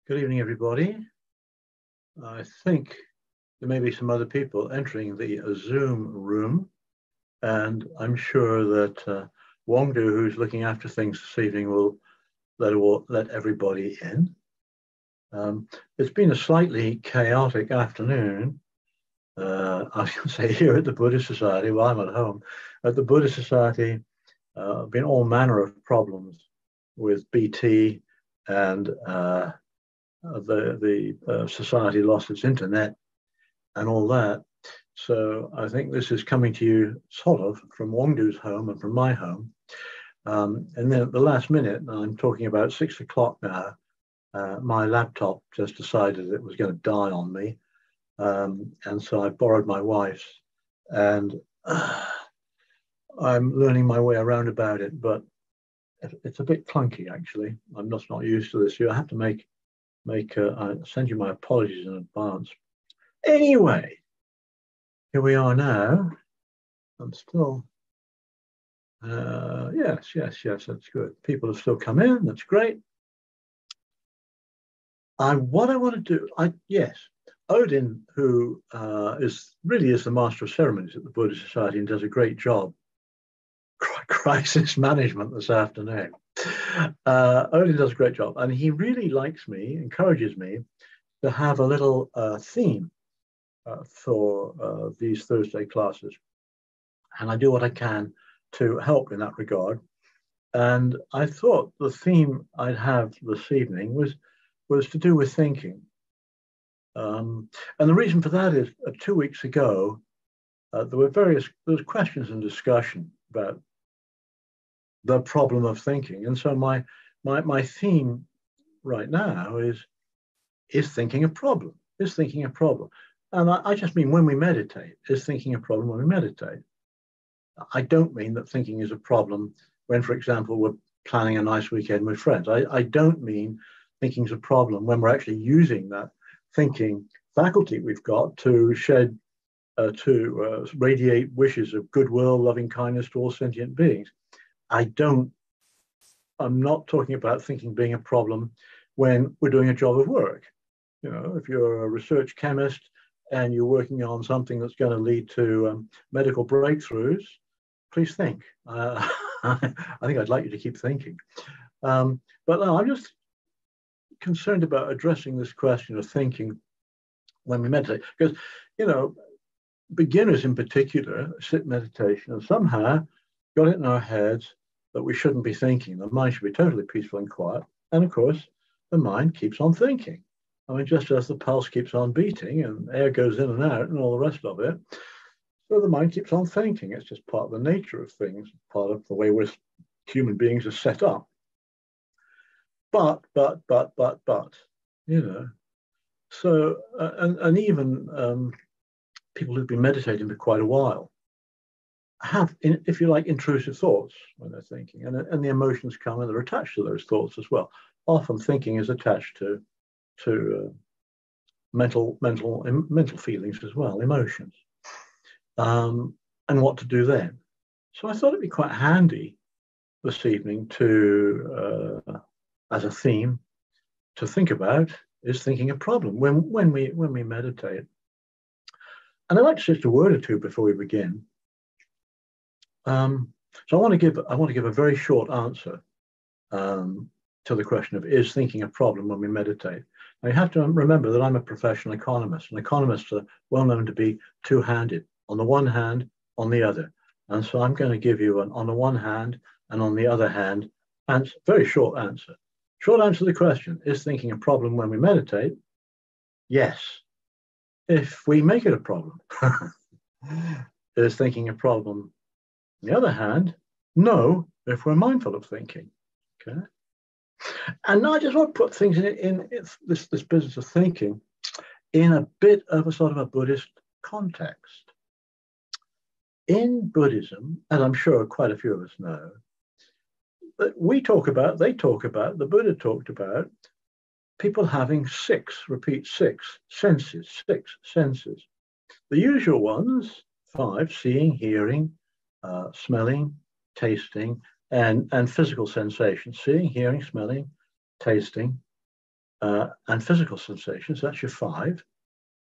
Good evening, everybody. I think there may be some other people entering the Zoom room, and I'm sure that Wongdu, who's looking after things this evening, will let everybody in. It's been a slightly chaotic afternoon. I was going to say here at the Buddhist Society, while I'm at home. At the Buddhist Society, been all manner of problems with BT, and the society lost its internet and all that. So I think this is coming to you sort of from Wongdu's home and from my home. And then at the last minute, I'm talking about 6 o'clock now, my laptop just decided it was going to die on me. And so I borrowed my wife's, and I'm learning my way around about it, but it's a bit clunky, actually. I'm just not used to this. I have to I send you my apologies in advance. Anyway, here we are now. I'm still, yes, that's good. People have still come in, that's great. What I want to do, yes, Odin, who really is the master of ceremonies at the Buddhist Society and does a great job, crisis management this afternoon. Odin does a great job, and he really likes me, encourages me to have a little theme for these Thursday classes, and I do what I can to help in that regard. And I thought the theme I'd have this evening was to do with thinking, and the reason for that is 2 weeks ago there was questions and discussion about the problem of thinking, and so my theme right now is thinking a problem? Is thinking a problem? And I just mean when we meditate. Is thinking a problem when we meditate? I don't mean that thinking is a problem when, for example, we're planning a nice weekend with friends. I don't mean thinking is a problem when we're actually using that thinking faculty we've got to radiate wishes of goodwill, loving kindness to all sentient beings. I'm not talking about thinking being a problem when we're doing a job of work. You know, if you're a research chemist and you're working on something that's going to lead to medical breakthroughs, please think. I think I'd like you to keep thinking. But no, I'm just concerned about addressing this question of thinking when we meditate. Because, you know, beginners in particular sit meditation and somehow got it in our heads that we shouldn't be thinking. The mind should be totally peaceful and quiet. And of course, the mind keeps on thinking. I mean, just as the pulse keeps on beating and air goes in and out and all the rest of it, so the mind keeps on thinking. It's just part of the nature of things, part of the way human beings are set up. But, you know, so, and even people who've been meditating for quite a while have, if you like, intrusive thoughts when they're thinking, and the emotions come and they're attached to those thoughts as well. Often thinking is attached to mental feelings as well, emotions, and what to do then. So I thought it'd be quite handy this evening to, as a theme, to think about is thinking a problem when we meditate. And I'd like to say just a word or two before we begin. So I want to give a very short answer to the question of is thinking a problem when we meditate. Now you have to remember that I'm a professional economist, and economists are well known to be two-handed, on the one hand, on the other. And so I'm going to give you an on the one hand and on the other hand answer, very short answer. Short answer to the question, is thinking a problem when we meditate? Yes, if we make it a problem. Is thinking a problem? On the other hand, no, if we're mindful of thinking. Okay. And now I just want to put things in this business of thinking in a bit of a sort of a Buddhist context. In Buddhism, as I'm sure quite a few of us know, that the Buddha talked about people having six senses. The usual ones, 5, seeing, hearing, smelling, tasting, and physical sensations, seeing, hearing, smelling, tasting, and physical sensations. That's your 5,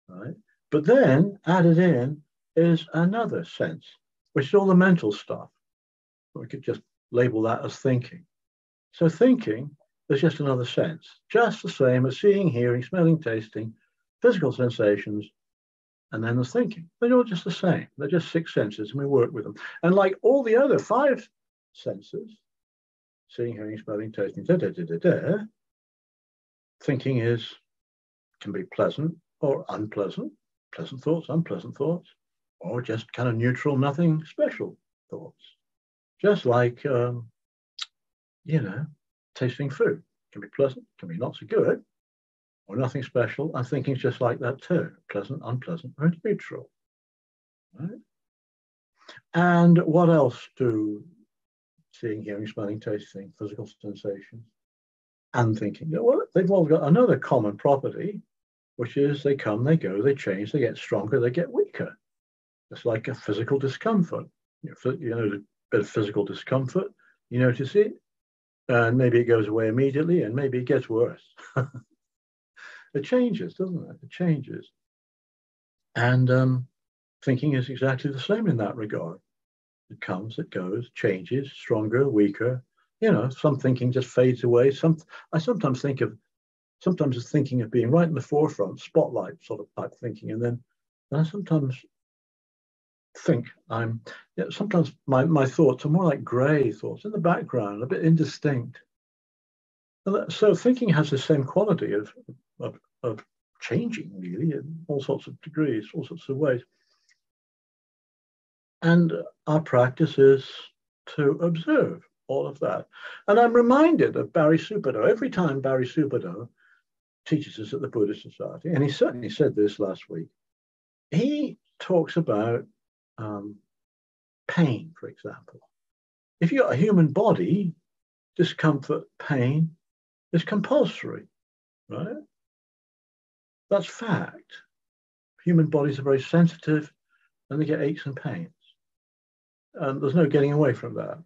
right? But then added in is another sense, which is all the mental stuff. We could just label that as thinking. So thinking is just another sense, just the same as seeing, hearing, smelling, tasting, physical sensations, and then there's thinking. They're all just the same. They're just 6 senses, and we work with them. And like all the other 5 senses, seeing, hearing, smelling, tasting, thinking can be pleasant or unpleasant, pleasant thoughts, unpleasant thoughts, or just kind of neutral, nothing special thoughts. Just like, tasting food. Can be pleasant, can be not so good, or nothing special. And thinking's just like that too. Pleasant, unpleasant, or neutral. Right? And what else do seeing, hearing, smelling, tasting, physical sensations, and thinking? Well, they've all got another common property, which is they come, they go, they change, they get stronger, they get weaker. It's like a physical discomfort. A bit of physical discomfort, you notice it, and maybe it goes away immediately, and maybe it gets worse. It changes, doesn't it? It changes. And thinking is exactly the same in that regard. It comes, it goes, changes, stronger, weaker. Some thinking just fades away. I sometimes it's thinking of being right in the forefront, spotlight sort of type thinking, and then I sometimes think sometimes my thoughts are more like grey thoughts in the background, a bit indistinct. So thinking has the same quality of changing, really, in all sorts of degrees, all sorts of ways. And our practice is to observe all of that. And I'm reminded of Barry Subhaddo. Every time Barry Subhaddo teaches us at the Buddhist Society, and he certainly said this last week, he talks about pain, for example. If you've got a human body, discomfort, pain is compulsory, right? That's fact. Human bodies are very sensitive and they get aches and pains. And there's no getting away from that.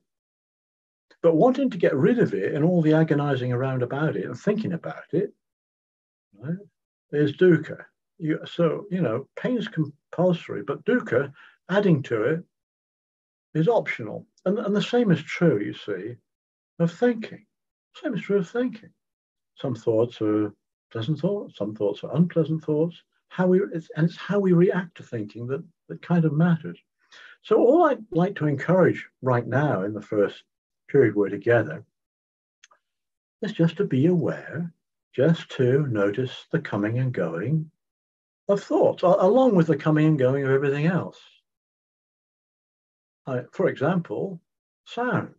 But wanting to get rid of it and all the agonizing around about it and thinking about it, right, is dukkha. Pain is compulsory, but dukkha, adding to it, is optional. And the same is true, you see, of thinking. Same is true of thinking. Some thoughts are pleasant thoughts, some thoughts are unpleasant thoughts. It's how we react to thinking that kind of matters. So all I'd like to encourage right now in the first period we're together is just to be aware, just to notice the coming and going of thoughts, along with the coming and going of everything else. For example, sounds.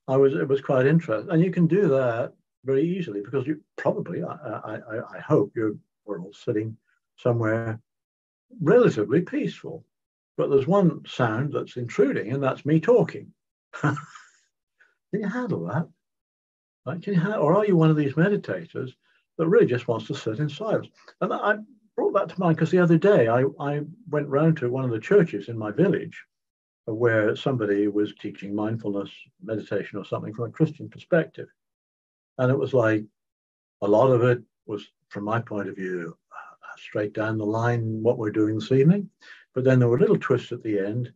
It was quite interesting, and you can do that very easily because you probably, I hope we're all sitting somewhere relatively peaceful. But there's one sound that's intruding, and that's me talking. Can you handle that? Right? Or are you one of these meditators that really just wants to sit in silence? And I brought that to mind because the other day I went round to one of the churches in my village where somebody was teaching mindfulness meditation or something from a Christian perspective. And it was like a lot of it was, from my point of view, straight down the line what we're doing this evening. But then there were little twists at the end,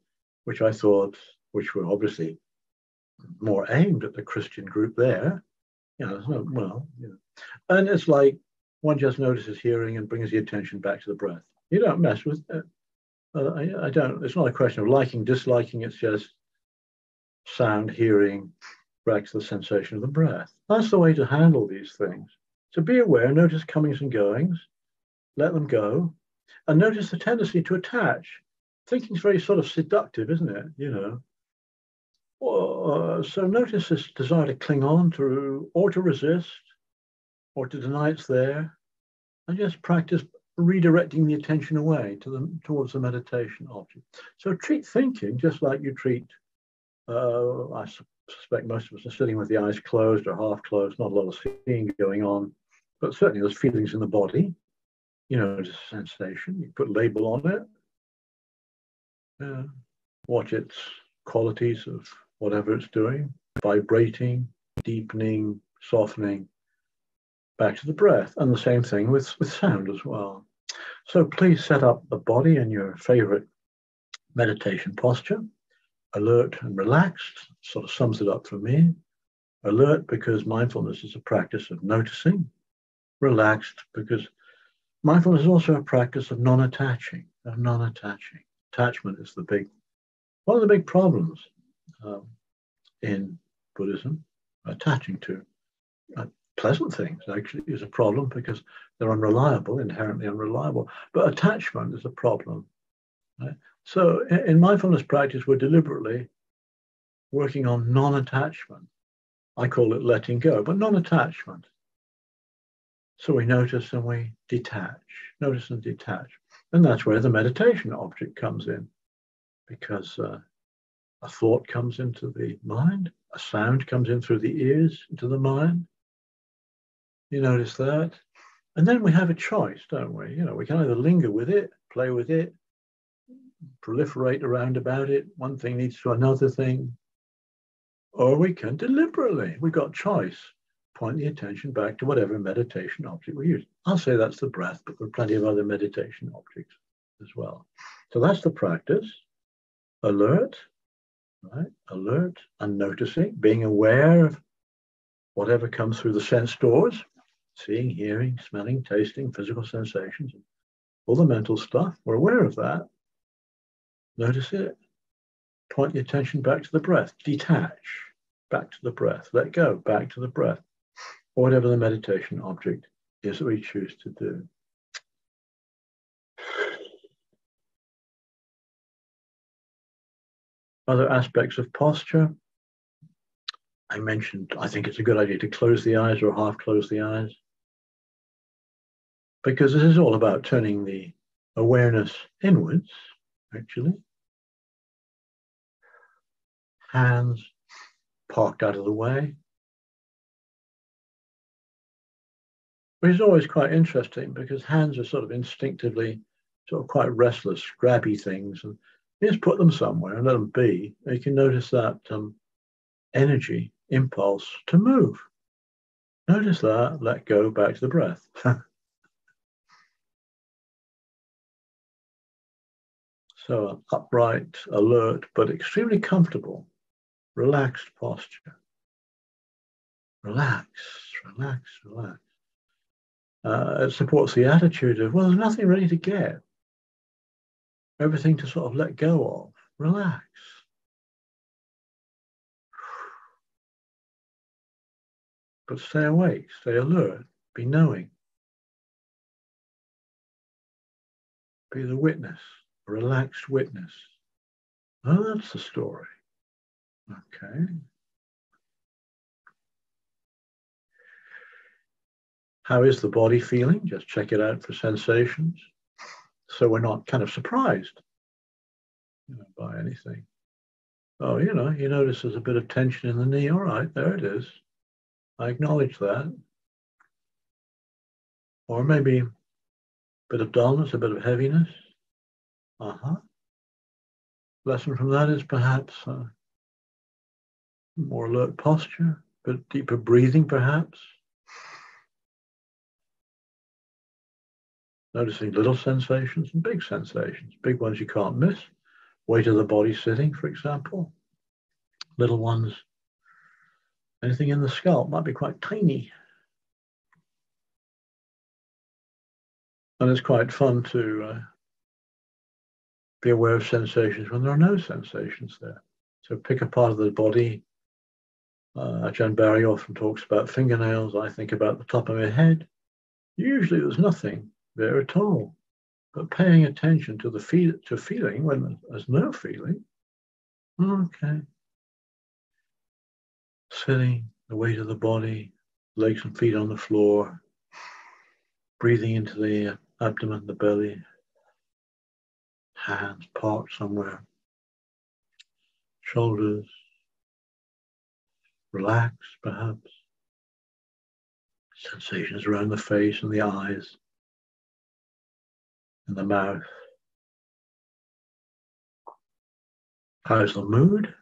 which I thought, which were obviously more aimed at the Christian group there. And it's like one just notices hearing and brings the attention back to the breath. You don't mess with it. I don't. It's not a question of liking, disliking. It's just sound, hearing, back to the sensation of the breath. That's the way to handle these things. So be aware, notice comings and goings, let them go, and notice the tendency to attach. Thinking's very sort of seductive, isn't it? So notice this desire to cling on to, or to resist, or to deny it's there, and just practice redirecting the attention away towards the meditation object. So treat thinking just like you treat, I suspect most of us are sitting with the eyes closed or half closed, not a lot of seeing going on, but certainly there's feelings in the body, just a sensation, you put a label on it, watch its qualities of whatever it's doing, vibrating, deepening, softening, back to the breath. And the same thing with sound as well. So please set up the body in your favorite meditation posture, alert and relaxed, sort of sums it up for me. Alert because mindfulness is a practice of noticing. Relaxed because mindfulness is also a practice of non-attaching, Attachment is one of the big problems in Buddhism. Attaching to pleasant things actually is a problem because they're inherently unreliable. But attachment is a problem. Right? So in mindfulness practice, we're deliberately working on non-attachment. I call it letting go, but non-attachment. So we notice and we detach, notice and detach. And that's where the meditation object comes in, because a thought comes into the mind, a sound comes in through the ears into the mind. You notice that. And then we have a choice, don't we? We can either linger with it, play with it, proliferate around about it. One thing leads to another thing. Or we can deliberately, we've got choice, point the attention back to whatever meditation object we use. I'll say that's the breath, but there are plenty of other meditation objects as well. So that's the practice. Alert, right? Alert and noticing, being aware of whatever comes through the sense doors, seeing, hearing, smelling, tasting, physical sensations, all the mental stuff. We're aware of that. Notice it. Point the attention back to the breath. Detach, back to the breath. Let go, back to the breath. Or whatever the meditation object is that we choose to do. Other aspects of posture. I mentioned, I think it's a good idea to close the eyes or half close the eyes, because this is all about turning the awareness inwards, actually. Hands parked out of the way. Which is always quite interesting because hands are sort of instinctively sort of quite restless, grabby things. And you just put them somewhere and let them be. You can notice that energy, impulse to move. Notice that, let go, back to the breath. So upright, alert, but extremely comfortable, relaxed posture. Relax, relax, relax. It supports the attitude of, well, there's nothing really to get. Everything to sort of let go of. Relax. But stay awake, stay alert, be knowing. Be the witness, a relaxed witness. Oh, that's the story. Okay. How is the body feeling? Just check it out for sensations. So we're not kind of surprised by anything. Oh, you notice there's a bit of tension in the knee. All right, there it is. I acknowledge that. Or maybe a bit of dullness, a bit of heaviness. Lesson from that is perhaps more alert posture, a bit deeper breathing perhaps. Noticing little sensations and big sensations. Big ones you can't miss. Weight of the body sitting, for example. Little ones, anything in the scalp might be quite tiny. And it's quite fun to be aware of sensations when there are no sensations there. So pick a part of the body. Ajahn Barry often talks about fingernails. I think about the top of my head. Usually there's nothing there at all. But paying attention to the feeling when there's no feeling. Okay. Sitting, the weight of the body, legs and feet on the floor. Breathing into the abdomen, the belly. Hands parked somewhere. Shoulders. Relaxed, perhaps. Sensations around the face and the eyes and the mouth. How's the mood?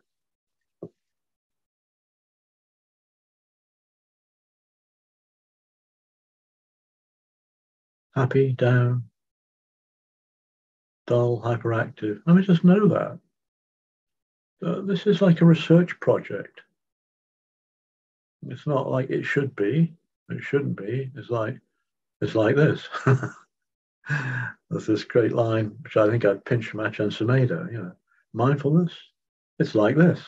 happy, down, dull, hyperactive. And we just know that. This is like a research project. It's not like it should be. It shouldn't be. It's like this. There's this great line, which I think I'd pinched from Ajahn Sumedho, mindfulness, it's like this.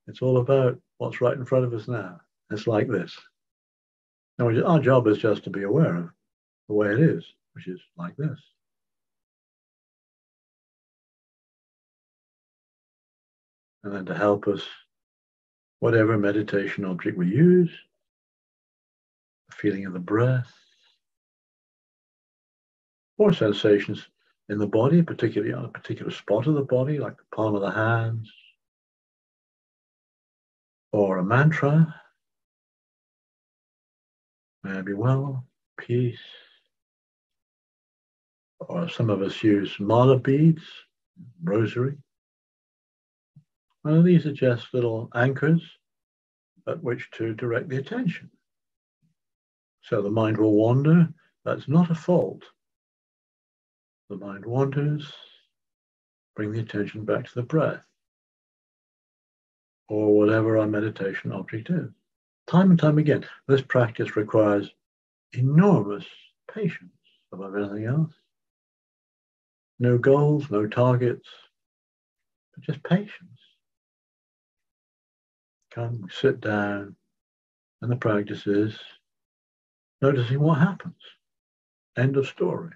It's all about what's right in front of us now. It's like this. And our job is just to be aware of the way it is, which is like this. And then to help us, whatever meditation object we use, the feeling of the breath, or sensations in the body, particularly on a particular spot of the body, like the palm of the hands, or a mantra, maybe well, peace, or some of us use mala beads, rosary. Well, these are just little anchors at which to direct the attention. So the mind will wander. That's not a fault. The mind wanders. Bring the attention back to the breath, or whatever our meditation object is. Time and time again, this practice requires enormous patience above anything else. No goals, no targets, but just patience. Come, sit down, and the practice is noticing what happens. End of story.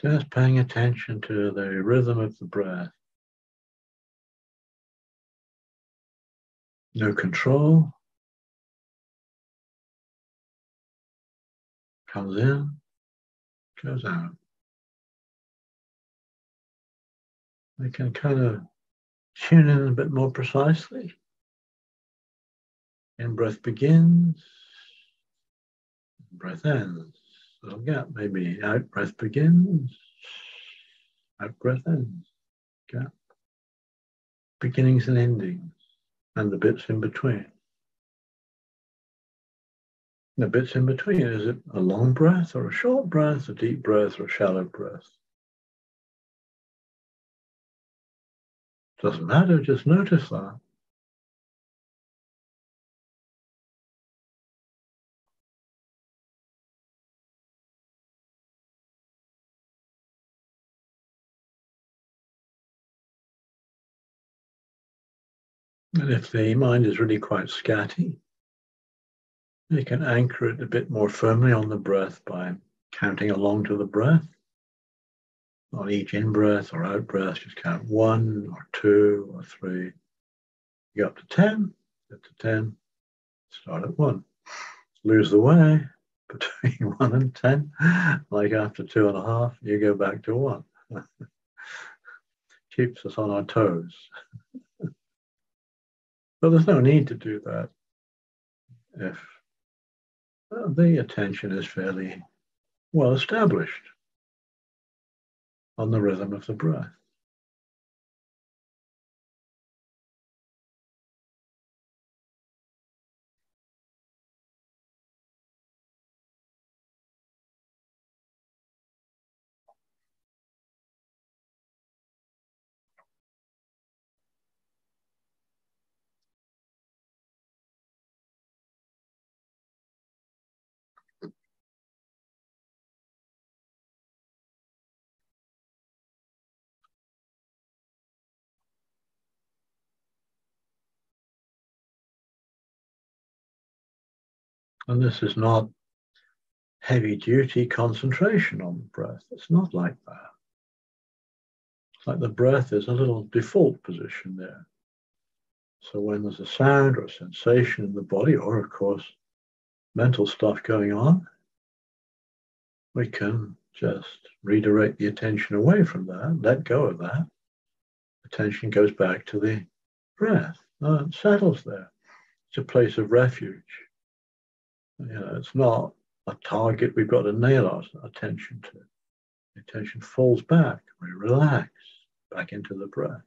Just paying attention to the rhythm of the breath. No control. Comes in, goes out. We can kind of tune in a bit more precisely. In-breath begins, breath ends. Little gap, maybe out-breath begins, out-breath ends. Gap. Beginnings and endings, and the bits in between. The bits in between, is it a long breath or a short breath, a deep breath or a shallow breath? Doesn't matter, just notice that. And if the mind is really quite scatty, you can anchor it a bit more firmly on the breath by counting along to the breath. On each in-breath or out-breath, just count 1 or 2 or 3. You go up to 10, get to 10, start at 1. Lose the way between 1 and 10, like after 2.5, you go back to 1. Keeps us on our toes. But there's no need to do that if the attention is fairly well established on the rhythm of the breath. And this is not heavy-duty concentration on the breath. It's not like that. It's like the breath is a little default position there. So when there's a sound or a sensation in the body, or of course, mental stuff going on, we can just redirect the attention away from that, let go of that. Attention goes back to the breath. It settles there. It's a place of refuge. It's not a target we've got to nail our attention to. The attention falls back. We relax back into the breath.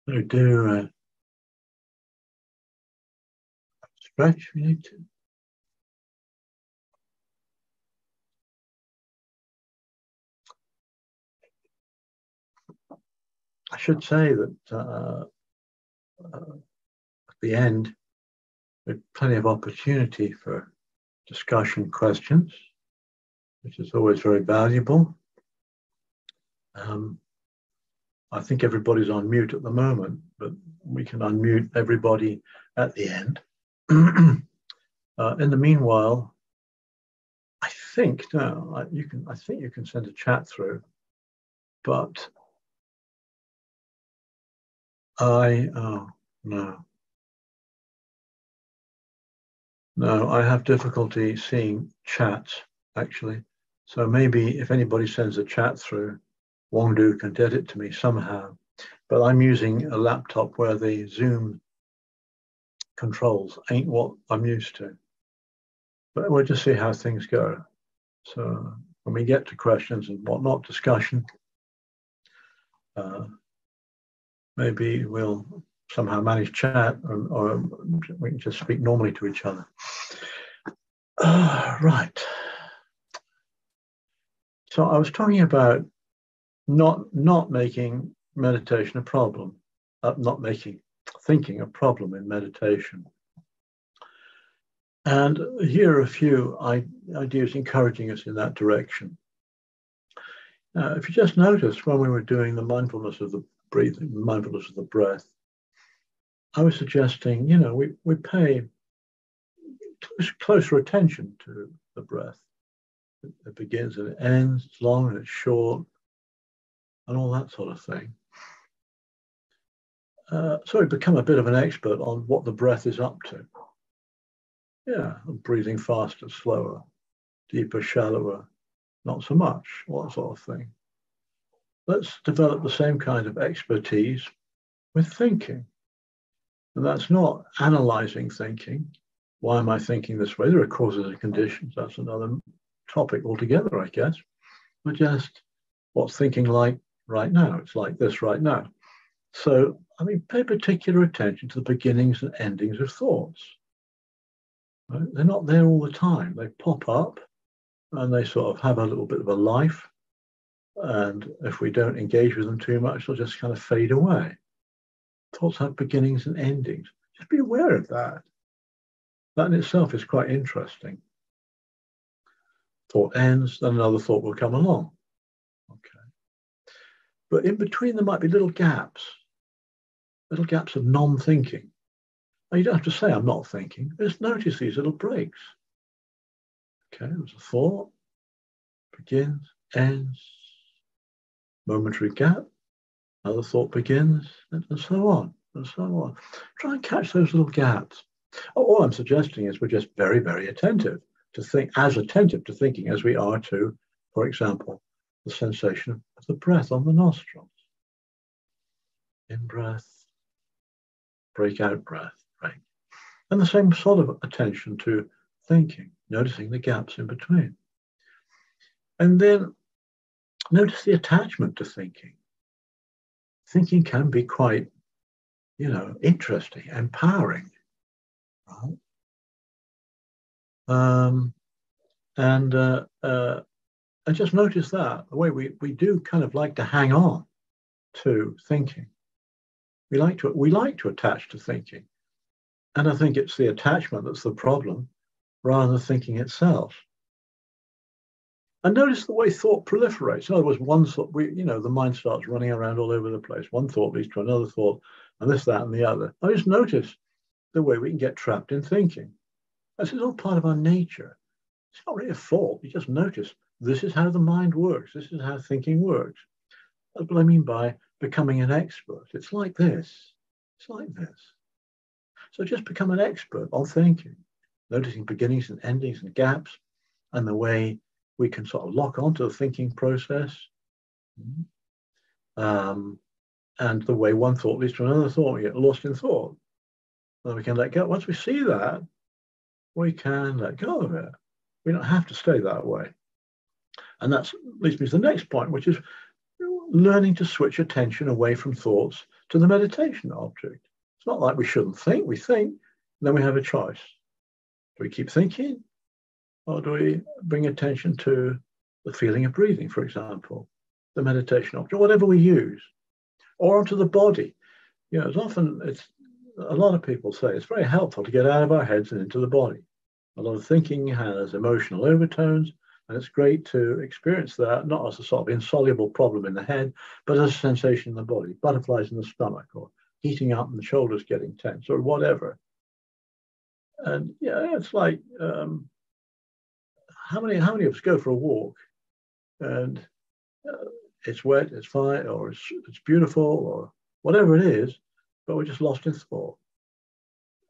So do stretch if you need to. I should say that at the end, there's plenty of opportunity for discussion questions, which is always very valuable. I think everybody's on mute at the moment, but we can unmute everybody at the end. In the meanwhile, I think you can send a chat through, but no, I have difficulty seeing chats actually. So maybe if anybody sends a chat through, Wongdu can get it to me somehow. But I'm using a laptop where the Zoom controls ain't what I'm used to. But we'll just see how things go. So when we get to questions and whatnot, discussion, maybe we'll somehow manage chat, or we can just speak normally to each other. Right. So I was talking about not making meditation a problem, not making thinking a problem in meditation. And here are a few ideas encouraging us in that direction. If you just notice when we were doing the mindfulness of the breathing, mindfulness of the breath, I was suggesting, we pay closer attention to the breath. It begins and it ends, it's long and it's short, and all that sort of thing. So we become a bit of an expert on what the breath is up to. Yeah, breathing faster, slower, deeper, shallower, not so much, all that sort of thing. Let's develop the same kind of expertise with thinking. And that's not analyzing thinking. Why am I thinking this way? There are causes and conditions. That's another topic altogether, I guess. But just what's thinking like right now? It's like this right now. So, pay particular attention to the beginnings and endings of thoughts. Right? They're not there all the time. They pop up and they sort of have a little bit of a life. And if we don't engage with them too much, they'll just kind of fade away. Thoughts have beginnings and endings. Just be aware of that. That in itself is quite interesting. Thought ends, then another thought will come along. Okay. But in between there might be little gaps of non-thinking. Now, you don't have to say, I'm not thinking. Just notice these little breaks. Okay, there's a thought, begins, ends, momentary gap, another thought begins, and so on, and so on. Try and catch those little gaps. All I'm suggesting is we're just very, very attentive to thinking as we are to, for example, the sensation of the breath on the nostrils. In breath, break out breath, right? And the same sort of attention to thinking, noticing the gaps in between. And then notice the attachment to thinking. Thinking can be quite, interesting, empowering, right? And just notice that the way we do kind of like to hang on to thinking. We like to attach to thinking. And I think it's the attachment that's the problem rather than thinking itself. And notice the way thought proliferates. In other words, one thought, the mind starts running around all over the place. One thought leads to another thought, and this, that, and the other. I just notice the way we can get trapped in thinking. This is all part of our nature. It's not really a fault. You just notice this is how the mind works. This is how thinking works. That's what I mean by becoming an expert. It's like this. It's like this. So just become an expert on thinking, noticing beginnings and endings and gaps, and the way we can sort of lock onto the thinking process, and the way one thought leads to another thought. We get lost in thought. Then we can let go. Once we see that, we can let go of it. We don't have to stay that way. And that leads me to the next point, which is learning to switch attention away from thoughts to the meditation object. It's not like we shouldn't think. We think, and then we have a choice. Do we keep thinking? Or do we bring attention to the feeling of breathing, for example, the meditation object, whatever we use, or onto the body? As often a lot of people say it's very helpful to get out of our heads and into the body. A lot of thinking has emotional overtones, and it's great to experience that, not as a sort of insoluble problem in the head, but as a sensation in the body, butterflies in the stomach, or heating up and the shoulders getting tense, or whatever. And it's like, how many of us go for a walk and it's wet, it's fine, or it's beautiful, or whatever it is, but we're just lost in thought.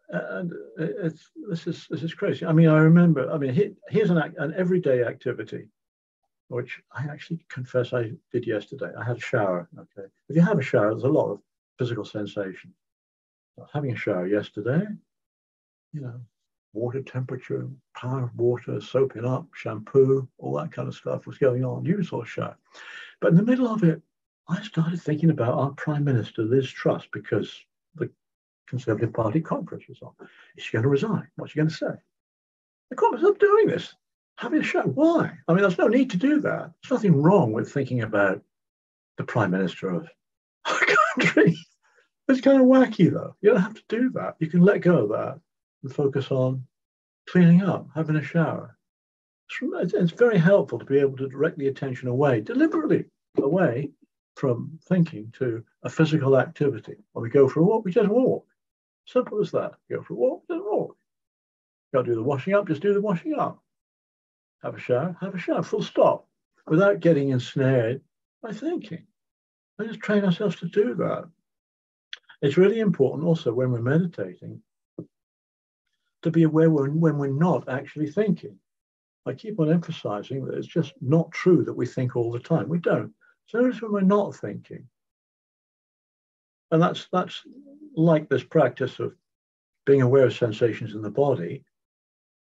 And this is crazy. I remember. Here's an everyday activity, which I actually confess I did yesterday. I had a shower. Okay, if you have a shower, there's a lot of physical sensation. Having a shower yesterday, water temperature, power of water, soaping up, shampoo, all that kind of stuff was going on. You saw a shower. But in the middle of it, I started thinking about our Prime Minister, Liz Truss, because the Conservative Party conference was on. Is she going to resign? What's she going to say? The Congress is doing this, having a show. Why? There's no need to do that. There's nothing wrong with thinking about the Prime Minister of our country. It's kind of wacky, though. You don't have to do that. You can let go of that and focus on cleaning up, having a shower. It's very helpful to be able to direct the attention away, deliberately away from thinking to a physical activity. When we go for a walk, we just walk. Simple as that. Go for a walk, just walk. Got to do the washing up, just do the washing up. Have a shower, full stop, without getting ensnared by thinking. We just train ourselves to do that. It's really important also when we're meditating to be aware when we're not actually thinking. I keep on emphasizing that it's just not true that we think all the time. We don't. So notice when we're not thinking. And that's like this practice of being aware of sensations in the body,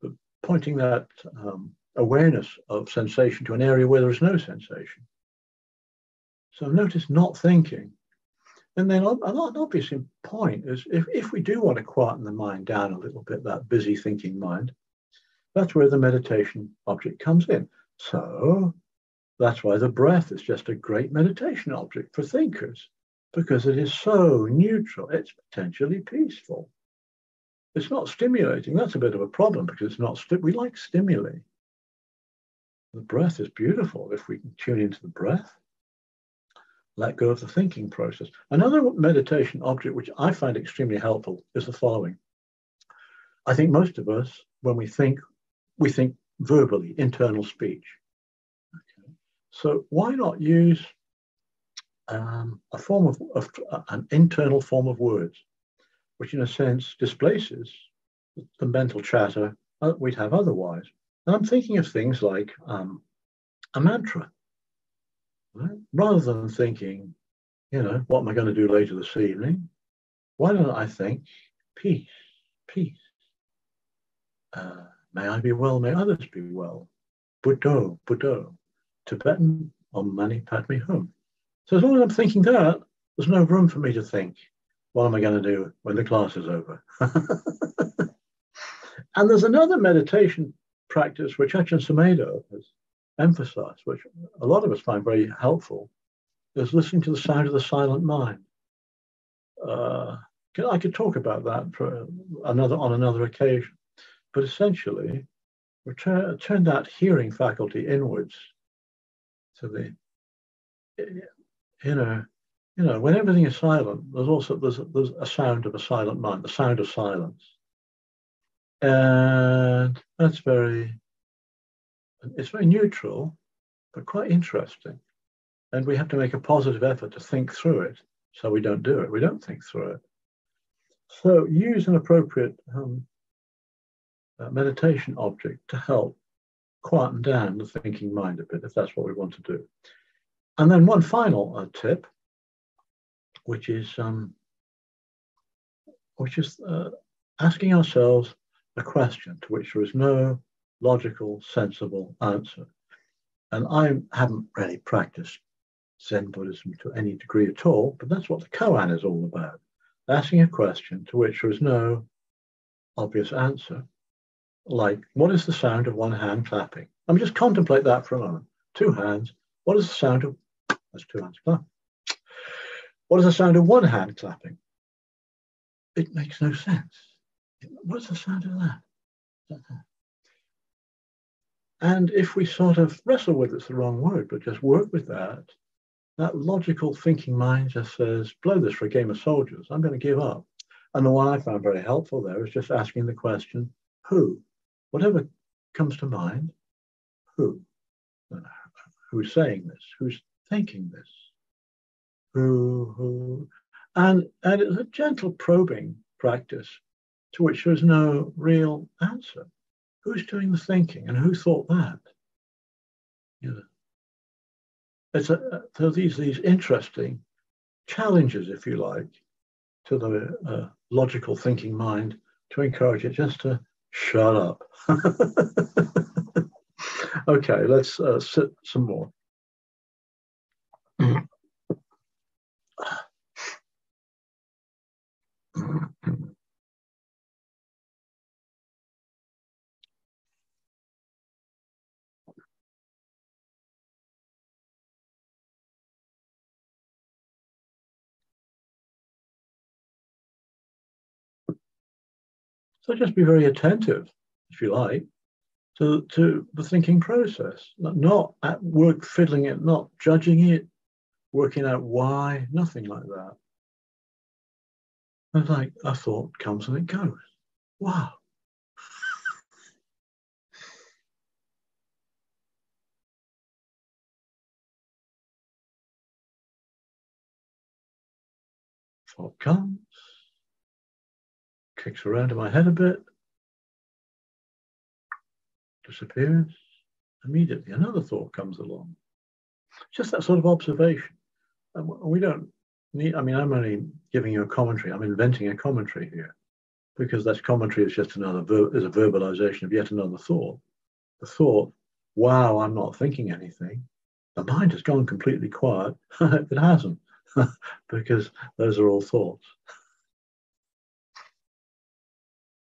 but pointing that awareness of sensation to an area where there's no sensation. So notice not thinking. And then an obvious point is if we do want to quieten the mind down a little bit, that busy thinking mind, that's where the meditation object comes in. So that's why the breath is just a great meditation object for thinkers, because it is so neutral. It's potentially peaceful. It's not stimulating. That's a bit of a problem because it's not. We like stimuli. The breath is beautiful if we can tune into the breath. Let go of the thinking process. Another meditation object which I find extremely helpful is the following. I think most of us, when we think verbally, internal speech. Okay. So why not use a form of an internal form of words, which in a sense displaces the mental chatter we'd have otherwise. And I'm thinking of things like a mantra. Right? Rather than thinking, what am I going to do later this evening? Why don't I think peace, peace. May I be well, may others be well. Buddho, Buddho. Tibetan, Om Mani Padme Hum. So as long as I'm thinking that, there's no room for me to think, what am I going to do when the class is over? And there's another meditation practice which Ajahn Subhaddo has emphasized, which a lot of us find very helpful, is listening to the sound of the silent mind. I could talk about that on another occasion, but essentially, we turn that hearing faculty inwards to the inner. When everything is silent, there's a sound of a silent mind, the sound of silence, and it's very neutral, but quite interesting. And we have to make a positive effort to think through it, so we don't do it. We don't think through it. So use an appropriate meditation object to help quieten down the thinking mind a bit, if that's what we want to do. And then one final tip, which is asking ourselves a question to which there is no logical, sensible answer. And I haven't really practiced Zen Buddhism to any degree at all, but that's what the koan is all about. Asking a question to which there is no obvious answer. Like, what is the sound of one hand clapping? I mean, just contemplate that for a moment. Two hands. What is the sound of, that's two hands clapping. What is the sound of one hand clapping? It makes no sense. What's the sound of that? And if we sort of wrestle with it's the wrong word, but just work with that logical thinking mind just says, blow this for a game of soldiers. I'm going to give up. And the one I found very helpful there is just asking the question, who? Whatever comes to mind, who? Who's saying this? Who's thinking this? Who? And it's a gentle probing practice to which there's no real answer. Who's doing the thinking and who thought that? So these interesting challenges, if you like, to the logical thinking mind to encourage it just to shut up. Okay, let's sit some more. So just be very attentive, if you like, to the thinking process, not at work fiddling it, not judging it, working out why, nothing like that. It's like a thought comes and it goes. Wow. Thought comes, kicks around in my head a bit, disappears. Immediately another thought comes along. Just that sort of observation. And we don't need, I mean, I'm only giving you a commentary. I'm inventing a commentary here because that commentary is just is a verbalization of yet another thought. The thought, wow, I'm not thinking anything. The mind has gone completely quiet. It hasn't, because those are all thoughts.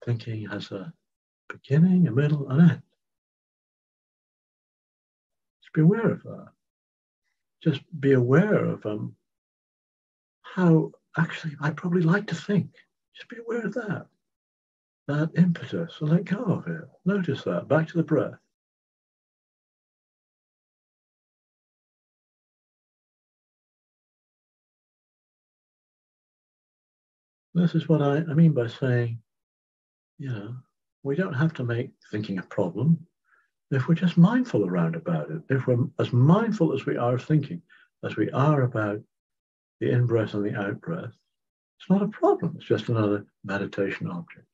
Thinking has a beginning, a middle, and end. Just be aware of that. Just be aware of how actually I probably like to think. Just be aware of that impetus, and let go of it. Notice that. Back to the breath. This is what I mean by saying, we don't have to make thinking a problem if we're just mindful around about it. If we're as mindful as we are of thinking, as we are about the in-breath and the out-breath, it's not a problem. It's just another meditation object.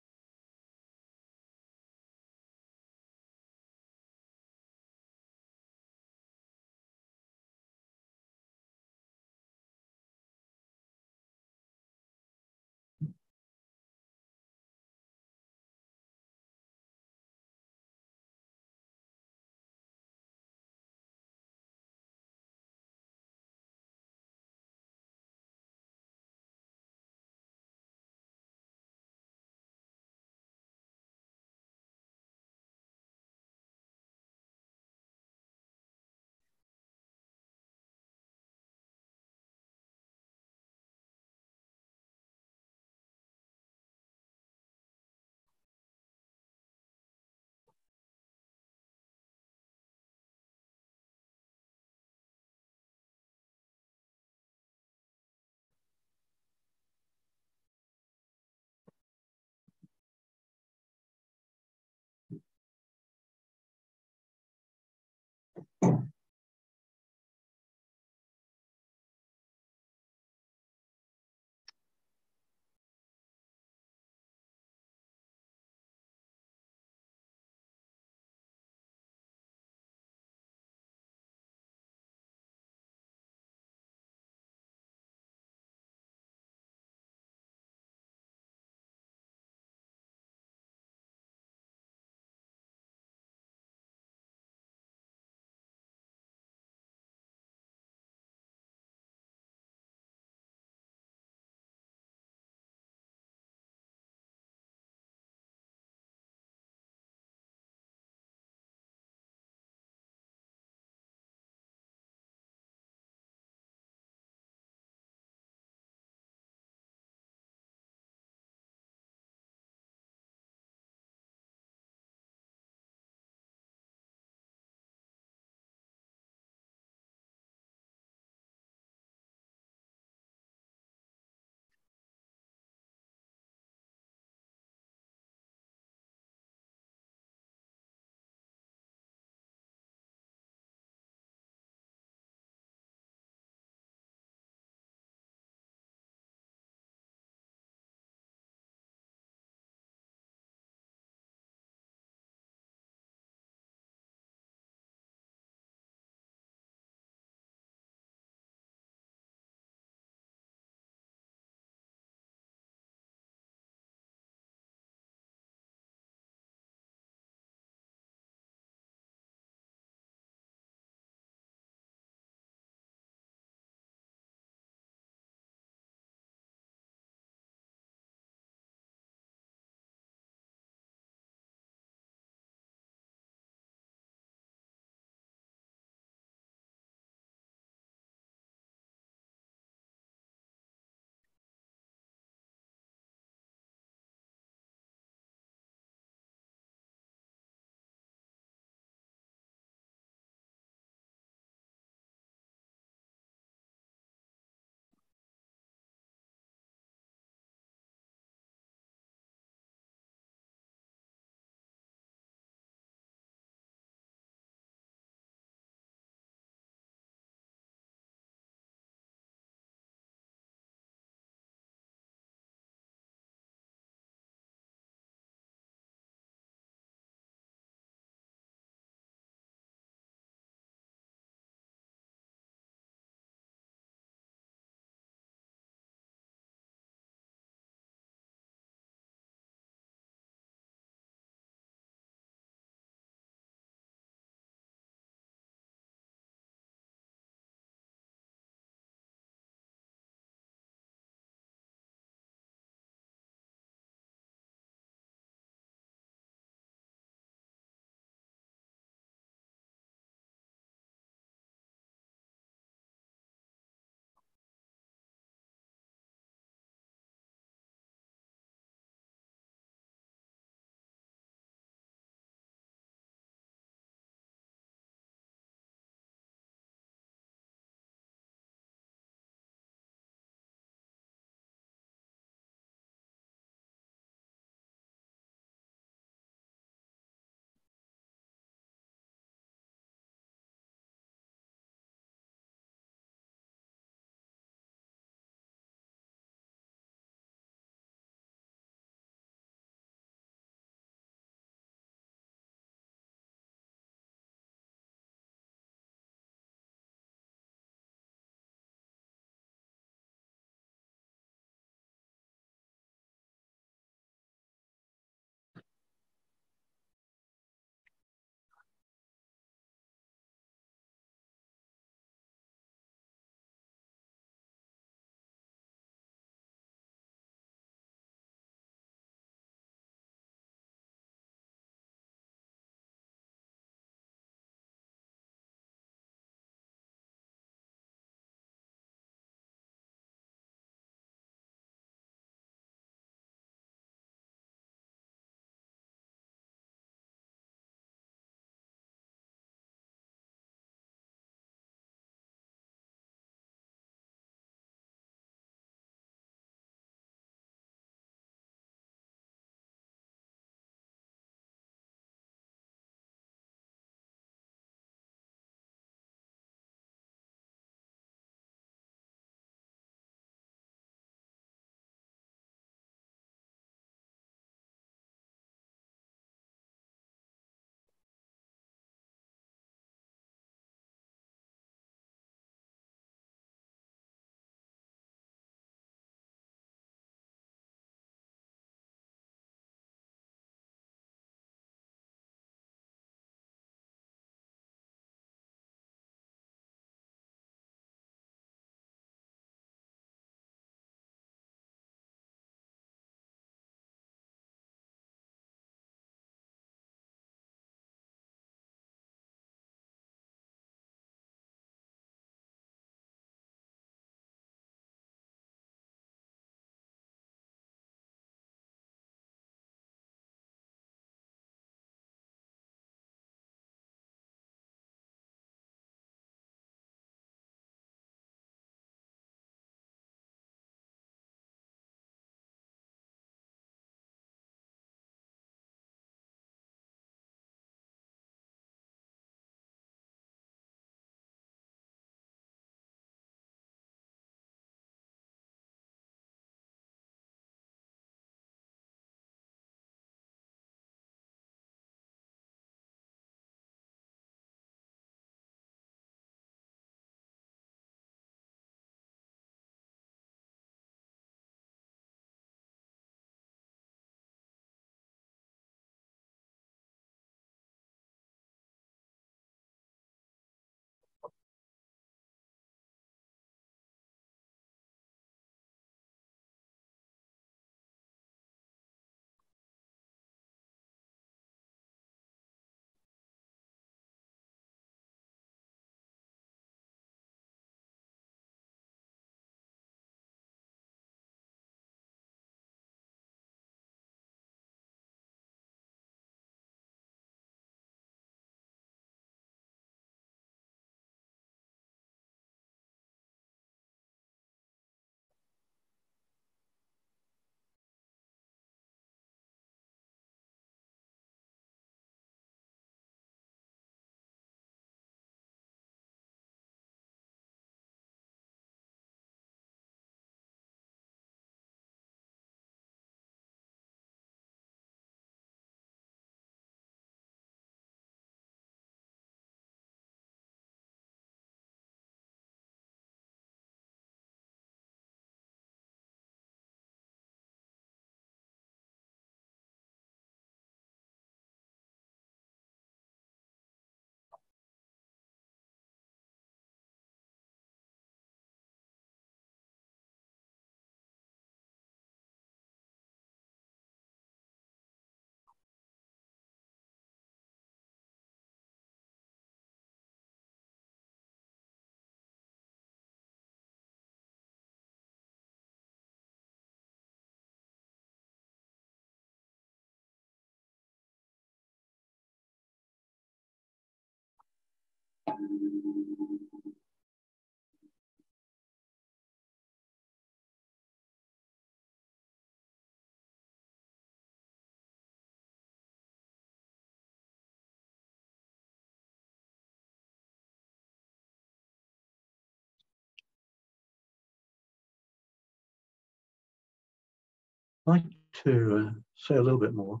I'd like to say a little bit more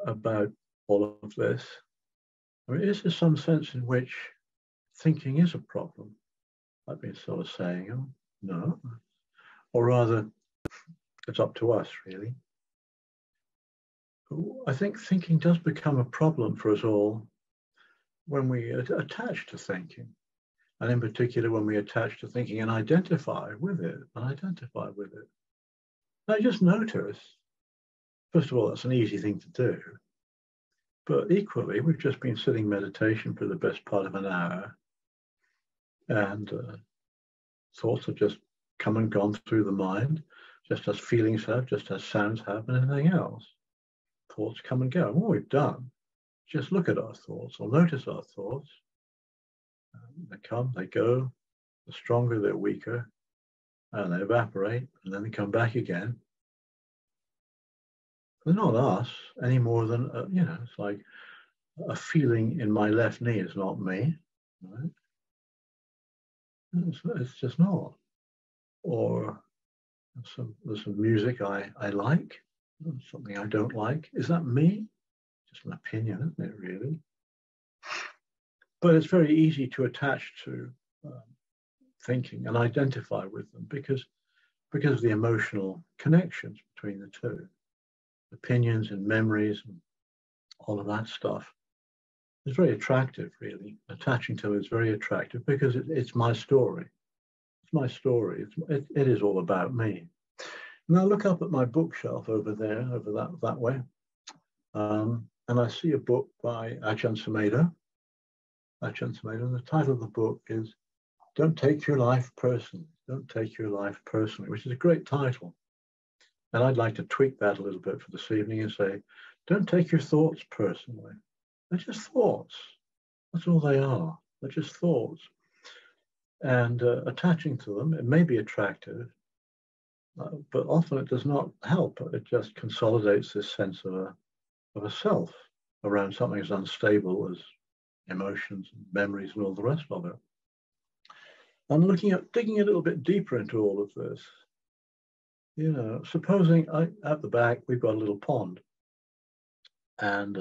about all of this. I mean, is there some sense in which thinking is a problem? I've been sort of saying, oh, no. Or rather, it's up to us, really. I think thinking does become a problem for us all when we attach to thinking. And in particular, when we attach to thinking and identify with it, I just notice, first of all, that's an easy thing to do. But equally, we've just been sitting meditation for the best part of an hour. And thoughts have just come and gone through the mind, just as feelings have, just as sounds have, and anything else. Thoughts come and go. And what we've done, just look at our thoughts or notice our thoughts. They come, they go. The stronger, they're weaker, and they evaporate, and then they come back again. They're not us any more than, it's like a feeling in my left knee is not me, right? It's just not. Or there's some music I like, something I don't like. Is that me? Just an opinion, isn't it, really? But it's very easy to attach to thinking and identify with them because of the emotional connections between the two. Opinions and memories and all of that stuff. It's very attractive, really. Attaching to it is very attractive because it's my story. It's my story. It is all about me. Now look up at my bookshelf over there, over that way. And I see a book by Ajahn Subhaddo. And the title of the book is Don't Take Your Life Personally. Don't Take Your Life Personally, which is a great title. And I'd like to tweak that a little bit for this evening and say, don't take your thoughts personally. They're just thoughts. That's all they are. They're just thoughts. And attaching to them, it may be attractive, but often it does not help. It just consolidates this sense of a self around something as unstable as emotions and memories and all the rest of it. And digging a little bit deeper into all of this, supposing at the back we've got a little pond, and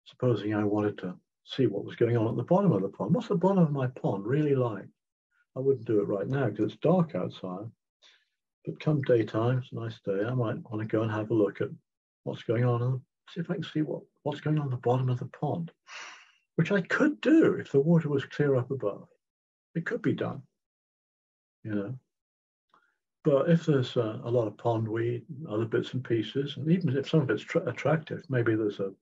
supposing I wanted to see what was going on at the bottom of the pond. What's the bottom of my pond really like? I wouldn't do it right now because it's dark outside. But come daytime, it's a nice day, I might want to go and have a look at what's going on and see if I can see what's going on at the bottom of the pond, which I could do if the water was clear up above. It could be done, But if there's a lot of pondweed, other bits and pieces, and even if some of it's attractive, maybe there's a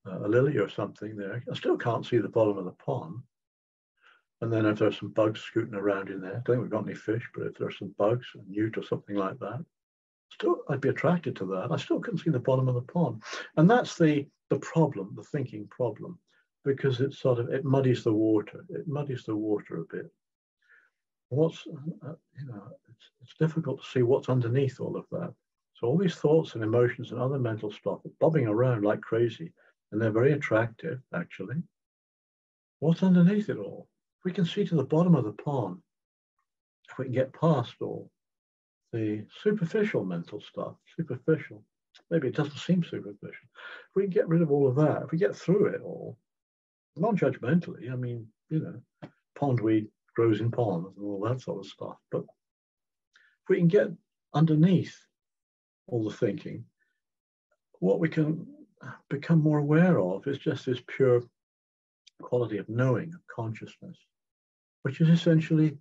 lily or something there, I still can't see the bottom of the pond. And then if there's some bugs scooting around in there, I don't think we've got any fish, but if there's some bugs, a newt or something like that, still I'd be attracted to that. I still couldn't see the bottom of the pond. And that's the problem, the thinking problem, because it muddies the water. It muddies the water a bit. It's difficult to see what's underneath all of that. So all these thoughts and emotions and other mental stuff are bobbing around like crazy, and they're very attractive, actually. What's underneath it all? If we can see to the bottom of the pond, if we can get past all the superficial mental stuff, maybe it doesn't seem superficial. If we can get rid of all of that, if we get through it all, non-judgmentally, pondweed grows in ponds and all that sort of stuff. But if we can get underneath all the thinking, what we can become more aware of is just this pure quality of knowing, of consciousness, which is essentially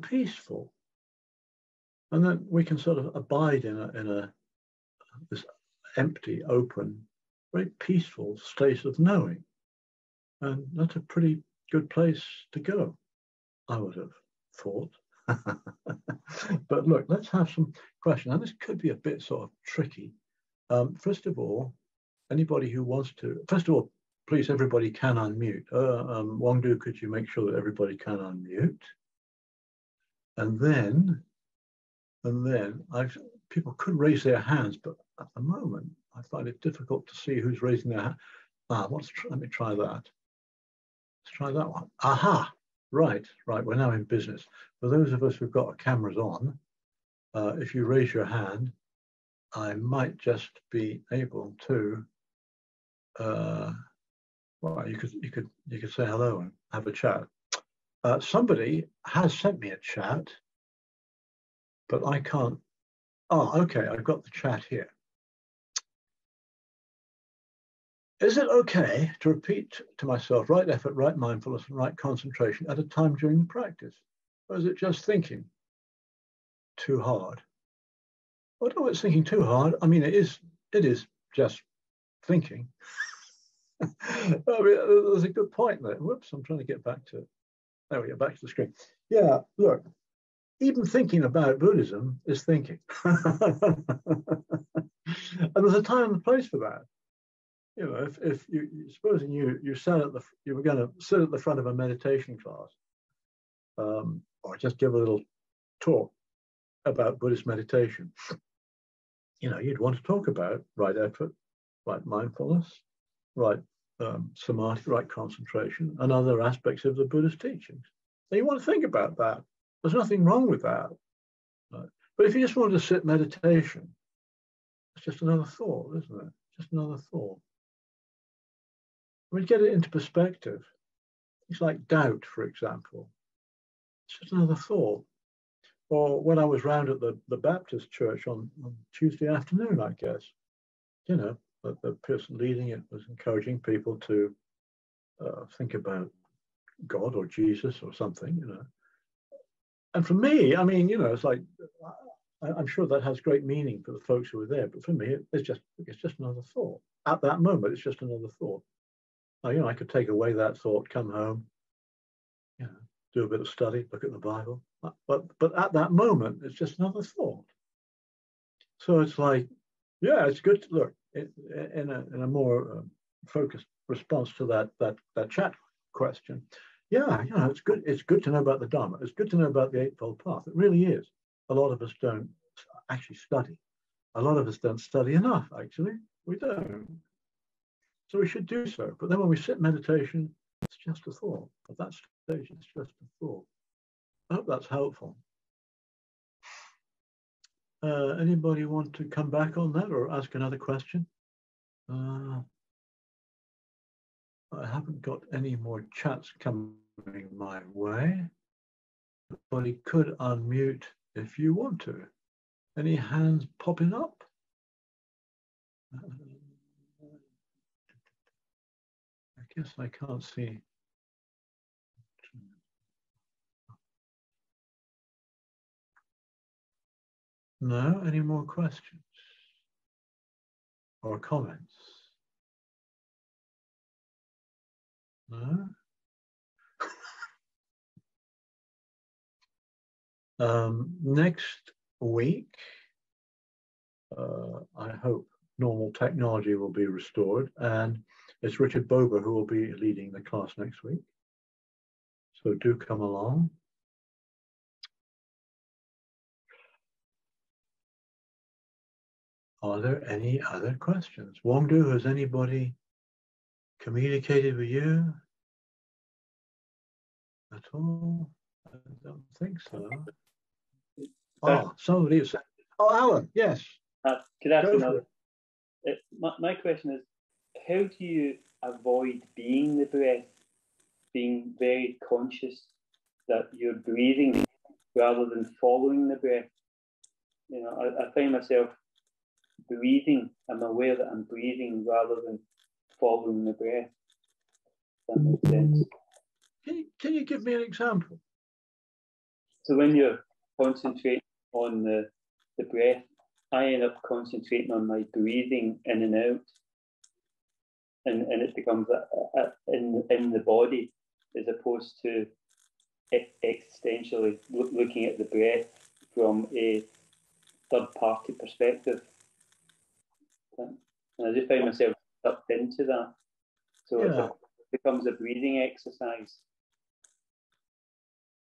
peaceful. And then we can sort of abide in this empty, open, very peaceful state of knowing. And that's a pretty good place to go, I would have thought. But look, let's have some questions. Now, this could be a bit sort of tricky. First of all, anybody who wants to, first of all, please, everybody can unmute. Wangdu, could you make sure that everybody can unmute? And then people could raise their hands, but at the moment, I find it difficult to see who's raising their hand. Let me try that. Let's try that one. Aha, right, we're now in business. For those of us who've got our cameras on, if you raise your hand, I might just be able to, well, you could say hello and have a chat. Somebody has sent me a chat, but I can't. Oh, okay, I've got the chat here. Is it okay to repeat to myself right effort, right mindfulness, and right concentration at a time during the practice? Or is it just thinking too hard? I don't know if it's thinking too hard. I mean, it is just thinking. I mean, there's a good point there. Whoops, I'm trying to get back to it. There we go, back to the screen. Yeah, look, even thinking about Buddhism is thinking. And there's a time and place for that. You know, if you supposing you were going to sit at the front of a meditation class, or just give a little talk about Buddhist meditation, you know, you'd want to talk about right effort, right mindfulness, right samadhi, right concentration, and other aspects of the Buddhist teachings. So you want to think about that. There's nothing wrong with that. Right? But if you just want to sit meditation, it's just another thought, isn't it? Just another thought. When you get it into perspective, it's like doubt, for example. It's just another thought. Or when I was round at the Baptist church on Tuesday afternoon, I guess, you know, the person leading it was encouraging people to think about God or Jesus or something, you know. And for me, I mean, you know, it's like, I'm sure that has great meaning for the folks who were there, but for me, it's just another thought. At that moment, it's just another thought. Now, you know, I could take away that thought, come home, you know, do a bit of study, look at the Bible. But at that moment, it's just another thought. So it's like, yeah, it's good to look in a more focused response to that chat question. Yeah, you know, it's good. It's good to know about the Dharma. It's good to know about the Eightfold Path. It really is. A lot of us don't actually study. A lot of us don't study enough. Actually, we don't. So we should do so. But then when we sit in meditation, it's just a thought. At that stage, it's just a thought. I hope that's helpful. Anybody want to come back on that or ask another question? I haven't got any more chats coming my way. But you could unmute if you want to. Any hands popping up? I guess I can't see. No, any more questions or comments? No? Next week, I hope normal technology will be restored, and it's Richard Bober who will be leading the class next week. So do come along. Are there any other questions? Wangdu, has anybody communicated with you at all? I don't think so. Oh, somebody said, oh, Alan, yes. Could I ask another? My question is, how do you avoid being the breath, being very conscious that you're breathing rather than following the breath? You know, I find myself breathing. I'm aware that I'm breathing rather than following the breath. If that makes sense. Can you give me an example? So when you're concentrating on the breath, I end up concentrating on my breathing in and out, and it becomes in the body as opposed to existentially looking at the breath from a third-party perspective. And I just find myself sucked into that. So it becomes a breathing exercise.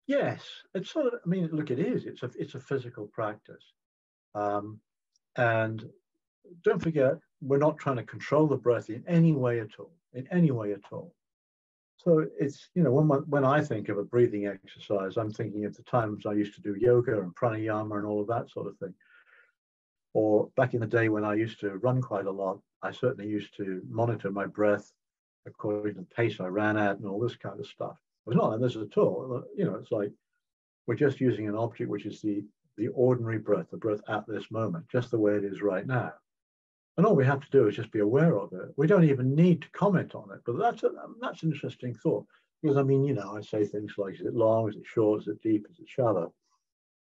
Yes, it's sort of, I mean, look, it is. It's a physical practice. And don't forget, we're not trying to control the breath in any way at all, in any way at all. So it's, you know, when I think of a breathing exercise, I'm thinking of the times I used to do yoga and pranayama and all of that sort of thing. Or back in the day when I used to run quite a lot, I certainly used to monitor my breath according to the pace I ran at and all this kind of stuff. It's not like this at all. You know, it's like we're just using an object which is the ordinary breath, the breath at this moment, just the way it is right now. And all we have to do is just be aware of it. We don't even need to comment on it. But that's an interesting thought. Because, I mean, you know, I say things like, is it long, is it short, is it deep, is it shallow?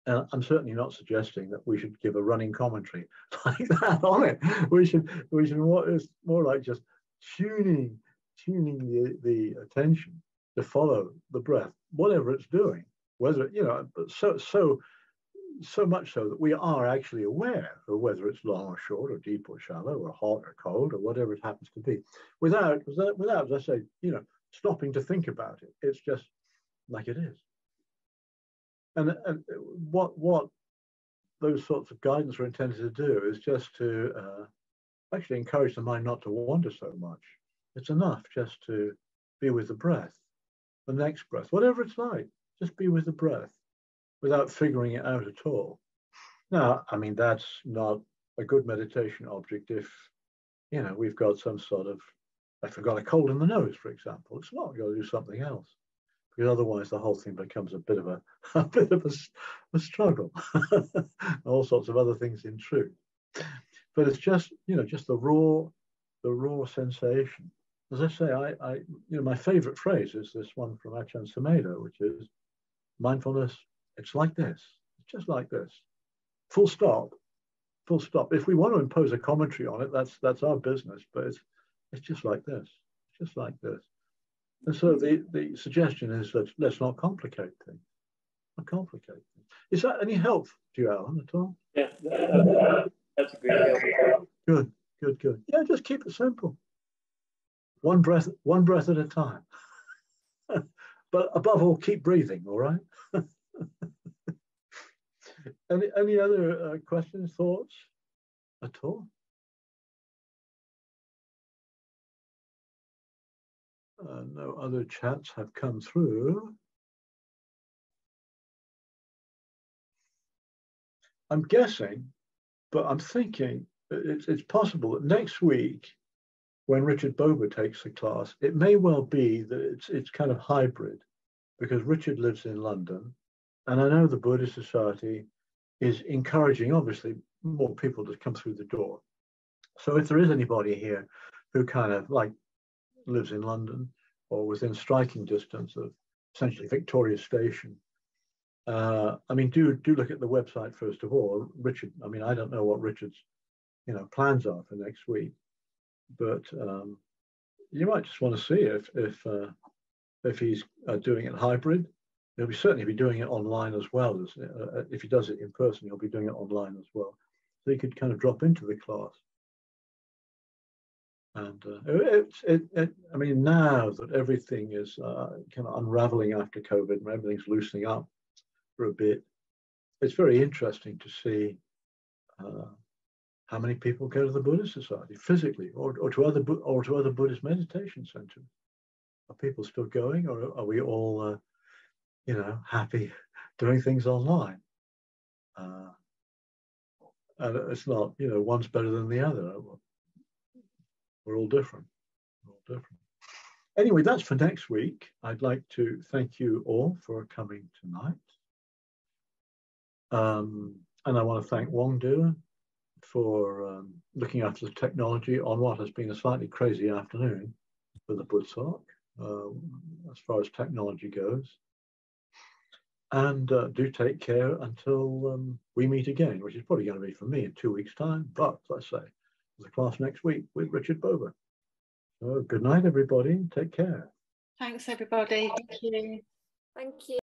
And I'm certainly not suggesting that we should give a running commentary like that on it. We should it's more like just tuning the attention to follow the breath, whatever it's doing, whether, you know, but so much so that we are actually aware of whether it's long or short or deep or shallow or hot or cold or whatever it happens to be, without, as I say, you know, stopping to think about it. It's just like it is. And what those sorts of guidance are intended to do is just to actually encourage the mind not to wander so much. It's enough just to be with the breath, the next breath, whatever it's like, just be with the breath without figuring it out at all. Now, I mean, that's not a good meditation object if, you know, we've got some sort of, if we've got a cold in the nose, for example. It's not, we've got to do something else. Because otherwise the whole thing becomes a bit of a struggle. All sorts of other things in truth. But it's just, you know, just the raw sensation. As I say, you know, my favorite phrase is this one from Ajahn Subhaddo, which is mindfulness, it's like this. It's just like this. Full stop. Full stop. If we want to impose a commentary on it, that's our business, but it's just like this. It's just like this. And so the suggestion is that let's not complicate things. Not complicate things. Is that any help to you, Alan, at all? Yeah, that's a great help. Good. Yeah, just keep it simple. One breath at a time. But above all, keep breathing, all right? Any other questions, thoughts at all? No other chats have come through. I'm guessing, but I'm thinking it's possible that next week, when Richard Bober takes the class, it may well be that it's kind of hybrid, because Richard lives in London, and I know the Buddhist Society is encouraging, obviously, more people to come through the door. So if there is anybody here who kind of like lives in London or within striking distance of essentially Victoria Station, I mean, do look at the website first of all. Richard, I mean, I don't know what Richard's, you know, plans are for next week, but you might just want to see if he's doing it hybrid. He'll certainly be doing it online as well as if he does it in person, he'll be doing it online as well. So he could kind of drop into the class. And I mean, now that everything is kind of unraveling after COVID and everything's loosening up for a bit, it's very interesting to see how many people go to the Buddhist Society physically, or to other Buddhist meditation centers. Are people still going, or are we all, you know, happy doing things online? And it's not, you know, one's better than the other. We're all different. We're all different. Anyway, that's for next week. I'd like to thank you all for coming tonight. And I want to thank Wong Du for looking after the technology on what has been a slightly crazy afternoon for the Buddhist as far as technology goes. And do take care until we meet again, which is probably going to be for me in 2 weeks' time. But let's say there's a class next week with Richard Bober. So good night, everybody. Take care. Thanks, everybody. Thank you. Thank you.